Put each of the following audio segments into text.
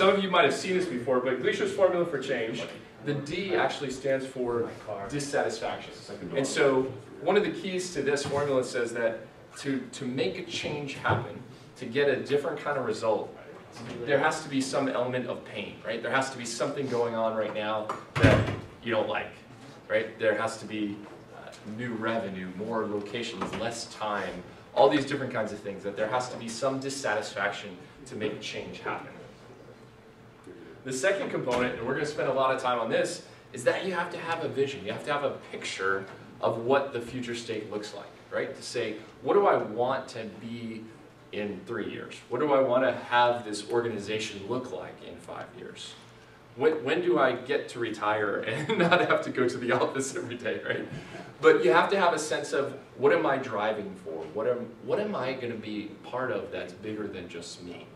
some of you might have seen this before, but Gleicher's formula for change, the D actually stands for dissatisfaction. And so one of the keys to this formula says that to make a change happen, to get a different kind of result, there has to be some element of pain, right? There has to be something going on right now that you don't like, right? There has to be new revenue, more locations, less time, all these different kinds of things, that there has to be some dissatisfaction to make a change happen. The second component, and we're going to spend a lot of time on this, is that you have to have a vision. You have to have a picture of what the future state looks like, right? To say, what do I want to be in 3 years? What do I want to have this organization look like in 5 years? When do I get to retire and not have to go to the office every day, right? But you have to have a sense of, what am I driving for? What am I going to be part of that's bigger than just me?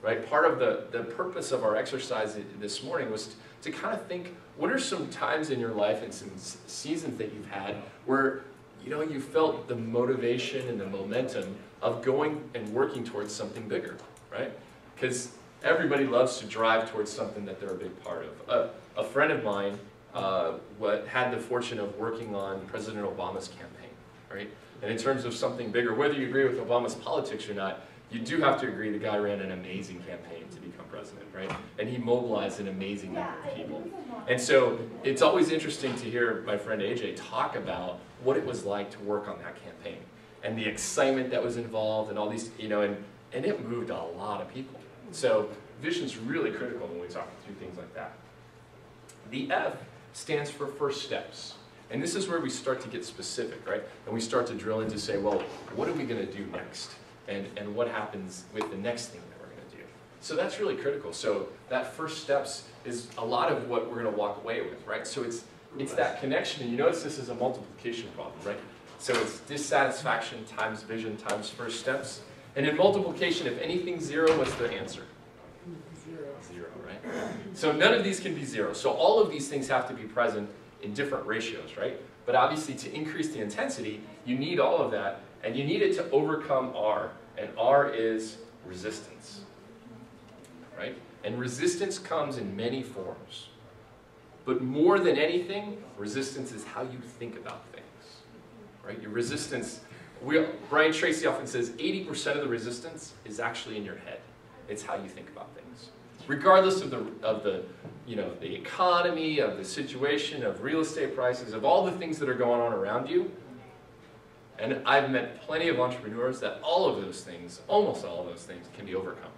Right? Part of the purpose of our exercise this morning was to kind of think, what are some times in your life and some seasons that you've had where you felt the motivation and the momentum of going and working towards something bigger, right? Because everybody loves to drive towards something that they're a big part of. A friend of mine had the fortune of working on President Obama's campaign, right? And in terms of something bigger, whether you agree with Obama's politics or not, you do have to agree the guy ran an amazing campaign to become president, right? And he mobilized an amazing number of people. And so it's always interesting to hear my friend AJ talk about what it was like to work on that campaign and the excitement that was involved and all these, and it moved a lot of people. So vision's really critical when we talk through things like that. The F stands for first steps. And this is where we start to get specific, right? And we start to drill into say, well, what are we going to do next? And what happens with the next thing that we're going to do. So that's really critical. So that first steps is a lot of what we're going to walk away with, right? So it's that connection, and you notice this is a multiplication problem, right? So it's dissatisfaction times vision times first steps. And in multiplication, if anything's zero, what's the answer? Zero, right? So none of these can be zero. So all of these things have to be present in different ratios, right? But obviously to increase the intensity, you need all of that. And you need it to overcome R, and R is resistance, right? And resistance comes in many forms. But more than anything, resistance is how you think about things, right? Your resistance, Brian Tracy often says 80% of the resistance is actually in your head. It's how you think about things. Regardless of the economy, of the situation, of real estate prices, of all the things that are going on around you. And I've met plenty of entrepreneurs that all of those things, almost all of those things, can be overcome.